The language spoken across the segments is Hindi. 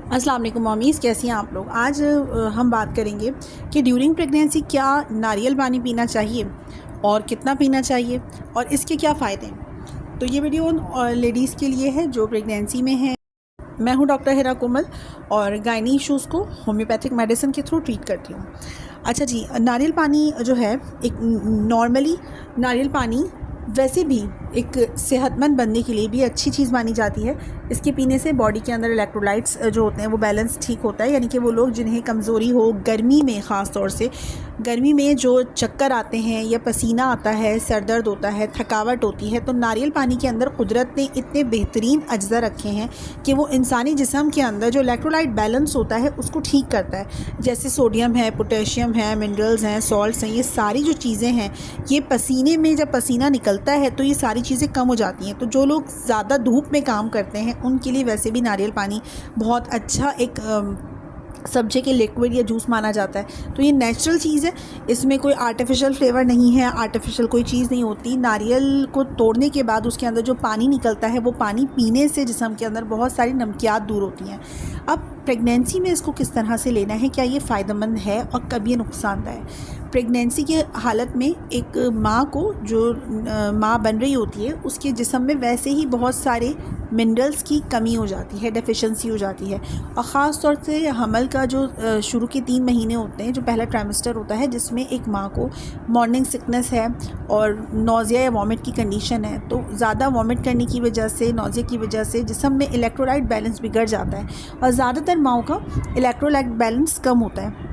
अस्सलाम वालेकुम मॉमीज़, कैसी हैं आप लोग। आज हम बात करेंगे कि ड्यूरिंग प्रेगनेंसी क्या नारियल पानी पीना चाहिए और कितना पीना चाहिए और इसके क्या फ़ायदे हैं। तो ये वीडियो उन लेडीज़ के लिए है जो प्रेगनेंसी में हैं। मैं हूँ डॉक्टर हिरा कोमल और गायनी इशूज़ को होम्योपैथिक मेडिसिन के थ्रू ट्रीट करती हूँ। अच्छा जी, नारियल पानी जो है एक नॉर्मली नारियल पानी वैसे भी एक सेहतमंद बनने के लिए भी अच्छी चीज़ मानी जाती है। इसके पीने से बॉडी के अंदर इलेक्ट्रोलाइट्स जो होते हैं वो बैलेंस ठीक होता है। यानी कि वो लोग जिन्हें कमज़ोरी हो, गर्मी में ख़ास तौर से गर्मी में जो चक्कर आते हैं या पसीना आता है, सर दर्द होता है, थकावट होती है, तो नारियल पानी के अंदर कुदरत ने इतने बेहतरीन अज्जा रखे हैं कि वो इंसानी जिस्म के अंदर जो इलेक्ट्रोलाइट बैलेंस होता है उसको ठीक करता है। जैसे सोडियम है, पोटेशियम है, मिनरल्स हैं, सॉल्ट्स हैं, ये सारी जो चीज़ें हैं ये पसीने में जब पसीना निकलता है तो ये सारी चीज़ें कम हो जाती हैं। तो जो लोग ज़्यादा धूप में काम करते हैं उनके लिए वैसे भी नारियल पानी बहुत अच्छा एक सब्जी के लिक्विड या जूस माना जाता है। तो ये नेचुरल चीज़ है, इसमें कोई आर्टिफिशियल फ्लेवर नहीं है, आर्टिफिशियल कोई चीज़ नहीं होती। नारियल को तोड़ने के बाद उसके अंदर जो पानी निकलता है वो पानी पीने से जिस्म के अंदर बहुत सारी नमकियात दूर होती हैं। अब प्रेगनेंसी में इसको किस तरह से लेना है, क्या ये फ़ायदेमंद है और कब ये नुकसानदायक है। प्रेगनेंसी की हालत में एक माँ को जो माँ बन रही होती है उसके जिस्म में वैसे ही बहुत सारे मिनरल्स की कमी हो जाती है, डेफिशिएंसी हो जाती है। और ख़ास तौर से हमल का जो शुरू के 3 महीने होते हैं, जो पहला ट्राइमेस्टर होता है, जिसमें एक माँ को मॉर्निंग सिकनेस है और नौज़िया या वॉमिट की कंडीशन है। तो ज़्यादा वॉमिट करने की वजह से, नौज़िया की वजह से जिस्म में इलेक्ट्रोलाइट बैलेंस बिगड़ जाता है और ज़्यादातर माँओं का इलेक्ट्रोलाइट बैलेंस कम होता है।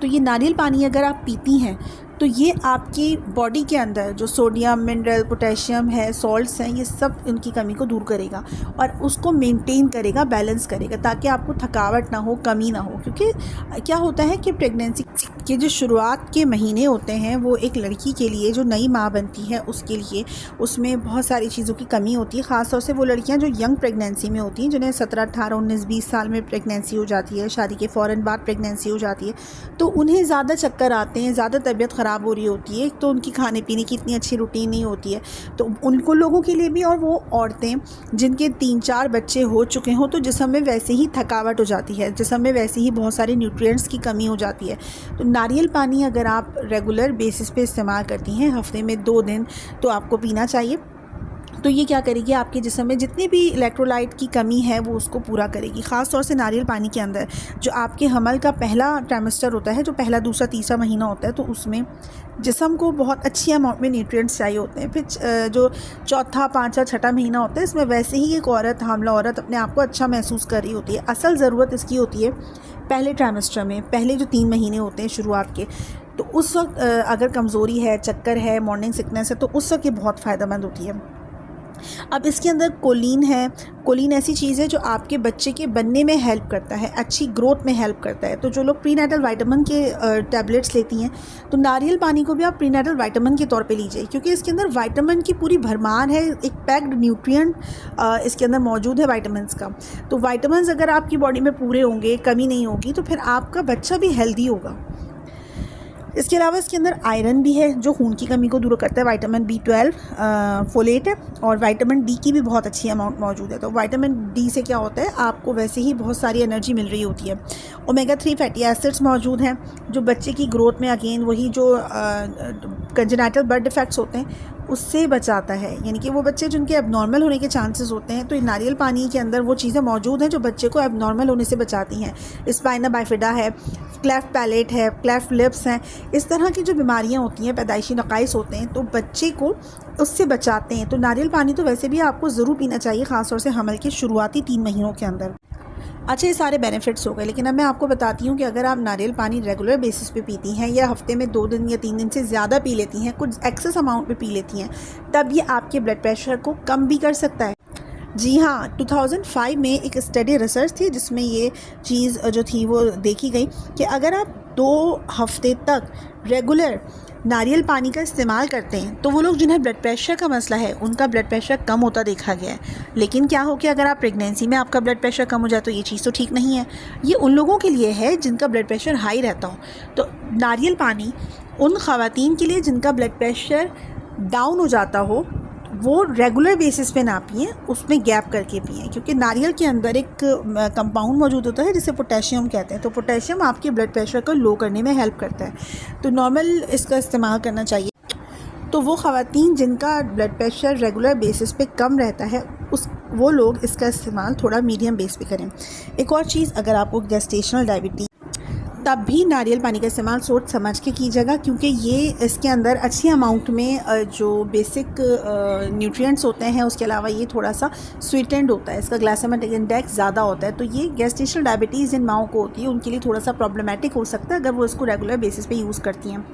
तो ये नारियल पानी अगर आप पीती हैं तो ये आपकी बॉडी के अंदर जो सोडियम, मिनरल, पोटेशियम है, सॉल्ट्स हैं, ये सब उनकी कमी को दूर करेगा और उसको मेंटेन करेगा, बैलेंस करेगा, ताकि आपको थकावट ना हो, कमी ना हो। क्योंकि क्या होता है कि प्रेगनेंसी के जो शुरुआत के महीने होते हैं वो एक लड़की के लिए जो नई माँ बनती है उसके लिए उसमें बहुत सारी चीज़ों की कमी होती है। ख़ास तौर से वो लड़कियाँ जो यंग प्रेगनेंसी में होती हैं, जिन्हें 17, 18, 19, 20 साल में प्रेगनेंसी हो जाती है, शादी के फ़ौरन बाद प्रेगनेंसी हो जाती है, तो उन्हें ज़्यादा चक्कर आते हैं, ज़्यादा तबीयत ख़राब हो रही होती है। तो उनकी खाने पीने की इतनी अच्छी रूटीन नहीं होती है। तो उनको लोगों के लिए भी, और वो औरतें जिनके 3-4 बच्चे हो चुके हों, तो जिस्म में वैसे ही थकावट हो जाती है, जिस्म में वैसे ही बहुत सारे न्यूट्रिएंट्स की कमी हो जाती है। तो नारियल पानी अगर आप रेगुलर बेसिस पे इस्तेमाल करती हैं, हफ्ते में 2 दिन, तो आपको पीना चाहिए। तो ये क्या करेगी, आपके जिस्म में जितनी भी इलेक्ट्रोलाइट की कमी है वो उसको पूरा करेगी। ख़ास तौर से नारियल पानी के अंदर जो आपके हमल का पहला ट्राइमेस्टर होता है, जो पहला, दूसरा, तीसरा महीना होता है, तो उसमें जिस्म को बहुत अच्छी अमाउंट में न्यूट्रिएंट्स चाहिए होते हैं। फिर जो चौथा, पाँचवा, छठा महीना होता है, इसमें वैसे ही एक औरत, हामला औरत, अपने आप को अच्छा महसूस कर रही होती है। असल ज़रूरत इसकी होती है पहले ट्राइमेस्टर में, पहले जो 3 महीने होते हैं शुरुआत के। तो उस वक्त अगर कमज़ोरी है, चक्कर है, मॉर्निंग सिकनेस है, तो उस वक्त ये बहुत फ़ायदेमंद होती है। अब इसके अंदर कोलिन है। कोलिन ऐसी चीज़ है जो आपके बच्चे के बनने में हेल्प करता है, अच्छी ग्रोथ में हेल्प करता है। तो जो लोग प्रीनेटल विटामिन के टैबलेट्स लेती हैं, तो नारियल पानी को भी आप प्रीनेटल विटामिन के तौर पे लीजिए, क्योंकि इसके अंदर विटामिन की पूरी भरमार है। एक पैक्ड न्यूट्रिएंट इसके अंदर मौजूद है विटामिन्स का। तो विटामिन्स अगर आपकी बॉडी में पूरे होंगे, कमी नहीं होगी, तो फिर आपका बच्चा भी हेल्दी होगा। इसके अलावा इसके अंदर आयरन भी है जो खून की कमी को दूर करता है। विटामिन B12, फोलेट है, और विटामिन डी की भी बहुत अच्छी अमाउंट मौजूद है। तो विटामिन डी से क्या होता है, आपको वैसे ही बहुत सारी एनर्जी मिल रही होती है। ओमेगा 3 फैटी एसिड्स मौजूद हैं जो बच्चे की ग्रोथ में, अगेन वही जो कंजेनाइटल बर्थ डिफेक्ट्स होते हैं उससे बचाता है। यानी कि वो बच्चे जिनके एबनॉर्मल होने के चांसेस होते हैं, तो नारियल पानी के अंदर वो चीज़ें मौजूद हैं जो बच्चे को एबनॉर्मल होने से बचाती हैं। स्पाइना बाइफिडा है, क्लेफ्ट पैलेट है, क्लेफ्ट लिप्स हैं, इस तरह की जो बीमारियां होती हैं, पैदाइशी नकाइस होते हैं, तो बच्चे को उससे बचाते हैं। तो नारियल पानी तो वैसे भी आपको ज़रूर पीना चाहिए, ख़ासतौर से हमल के शुरुआती 3 महीनों के अंदर। अच्छा, ये सारे बेनिफिट्स हो गए, लेकिन अब मैं आपको बताती हूँ कि अगर आप नारियल पानी रेगुलर बेसिस पे पीती हैं या हफ्ते में 2 दिन या 3 दिन से ज़्यादा पी लेती हैं, कुछ एक्सेस अमाउंट में पी लेती हैं, तब ये आपके ब्लड प्रेशर को कम भी कर सकता है। जी हाँ, 2005 में एक स्टडी रिसर्च थी जिसमें ये चीज़ जो थी वो देखी गई कि अगर आप 2 हफ्ते तक रेगुलर नारियल पानी का इस्तेमाल करते हैं, तो वो लोग जिन्हें ब्लड प्रेशर का मसला है उनका ब्लड प्रेशर कम होता देखा गया है। लेकिन क्या हो कि अगर आप प्रेगनेंसी में आपका ब्लड प्रेशर कम हो जाए तो ये चीज़ तो ठीक नहीं है। ये उन लोगों के लिए है जिनका ब्लड प्रेशर हाई रहता हो। तो नारियल पानी उन ख़वातीन के लिए जिनका ब्लड प्रेशर डाउन हो जाता हो, वो रेगुलर बेसिस पे ना पिएँ, उसमें गैप करके पिएँ, क्योंकि नारियल के अंदर एक कंपाउंड मौजूद होता है जिसे पोटेशियम कहते हैं। तो पोटेशियम आपके ब्लड प्रेशर को लो करने में हेल्प करता है। तो नॉर्मल इसका इस्तेमाल करना चाहिए। तो वो ख़वातीन जिनका ब्लड प्रेशर रेगुलर बेसिस पे कम रहता है, वो लोग इसका इस्तेमाल थोड़ा मीडियम बेस पे करें। एक और चीज़, अगर आपको गेस्टेशनल डायबिटीज़, तब भी नारियल पानी का इस्तेमाल सोच समझ के कीजिएगा, क्योंकि ये इसके अंदर अच्छी अमाउंट में जो बेसिक न्यूट्रिएंट्स होते हैं, उसके अलावा ये थोड़ा सा स्वीटेंड होता है, इसका ग्लाइसेमिक इंडेक्स ज़्यादा होता है। तो ये गेस्टेशनल डायबिटीज़ जिन माओं को होती है उनके लिए थोड़ा सा प्रॉब्लमेटिक हो सकता है अगर वो इसको रेगुलर बेसिस पे यूज़ करती हैं।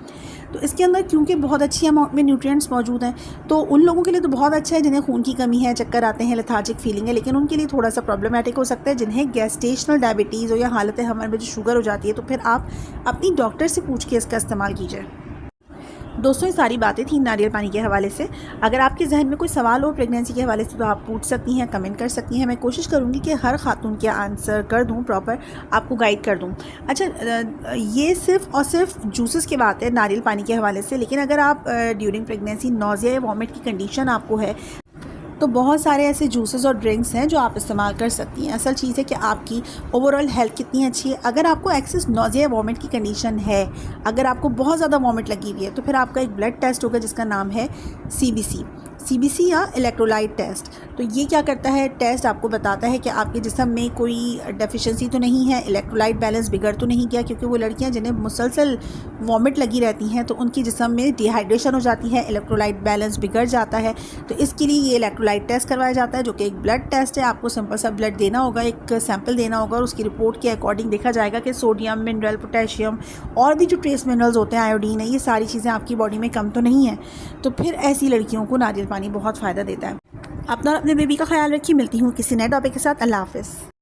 तो इसके अंदर क्योंकि बहुत अच्छी अमाउंट में न्यूट्रिएंट्स मौजूद हैं, तो उन लोगों के लिए तो बहुत अच्छा है जिन्हें खून की कमी है, चक्कर आते हैं, लेथार्जिक फीलिंग है, लेकिन उनके लिए थोड़ा सा प्रॉब्लमेटिक हो सकता है जिन्हें गेस्टेशनल डायबिटीज़ हो या हालत हमर में जो शुगर हो जाती है। तो फिर आप अपनी डॉक्टर से पूछ के इसका इस्तेमाल कीजिए। दोस्तों, ये सारी बातें थी नारियल पानी के हवाले से। अगर आपके जहन में कोई सवाल हो प्रेगनेंसी के हवाले से तो आप पूछ सकती हैं, कमेंट कर सकती हैं। मैं कोशिश करूँगी कि हर खातून के आंसर कर दूँ, प्रॉपर आपको गाइड कर दूँ। अच्छा, ये सिर्फ़ और सिर्फ जूसेस की बात है नारियल पानी के हवाले से, लेकिन अगर आप ड्यूरिंग प्रेगनेंसी नोज़िया या वॉमिट की कंडीशन आपको है, तो बहुत सारे ऐसे जूसेस और ड्रिंक्स हैं जो आप इस्तेमाल कर सकती हैं। असल चीज़ है कि आपकी ओवरऑल हेल्थ कितनी अच्छी है। अगर आपको एक्सेस नोज़िया वॉमिट की कंडीशन है, अगर आपको बहुत ज़्यादा वॉमिट लगी हुई है, तो फिर आपका एक ब्लड टेस्ट होगा जिसका नाम है CBC या इलेक्ट्रोलाइट टेस्ट। तो ये क्या करता है, टेस्ट आपको बताता है कि आपके जिस्म में कोई डेफिशिएंसी तो नहीं है, इलेक्ट्रोलाइट बैलेंस बिगड़ तो नहीं गया, क्योंकि वो लड़कियां जिन्हें मुसलसल वॉमिट लगी रहती हैं तो उनकी जिस्म में डिहाइड्रेशन हो जाती है, इलेक्ट्रोलाइट बैलेंस बिगड़ जाता है। तो इसके लिए ये इलेक्ट्रोलाइट टेस्ट करवाया जाता है, जो कि एक ब्लड टेस्ट है। आपको सिंपल सा ब्लड देना होगा, एक सैंपल देना होगा, और उसकी रिपोर्ट के अकॉर्डिंग देखा जाएगा कि सोडियम, मिनरल, पोटेशियम और भी जो ट्रेस मिनरल्स होते हैं, आयोडीन है, ये सारी चीज़ें आपकी बॉडी में कम तो नहीं है। तो फिर ऐसी लड़कियों को नारियल पानी बहुत फ़ायदा देता है। अपना और अपने बेबी का ख्याल रखिए। मिलती हूँ किसी नए टॉपिक के साथ। अल्लाह हाफ़िज़।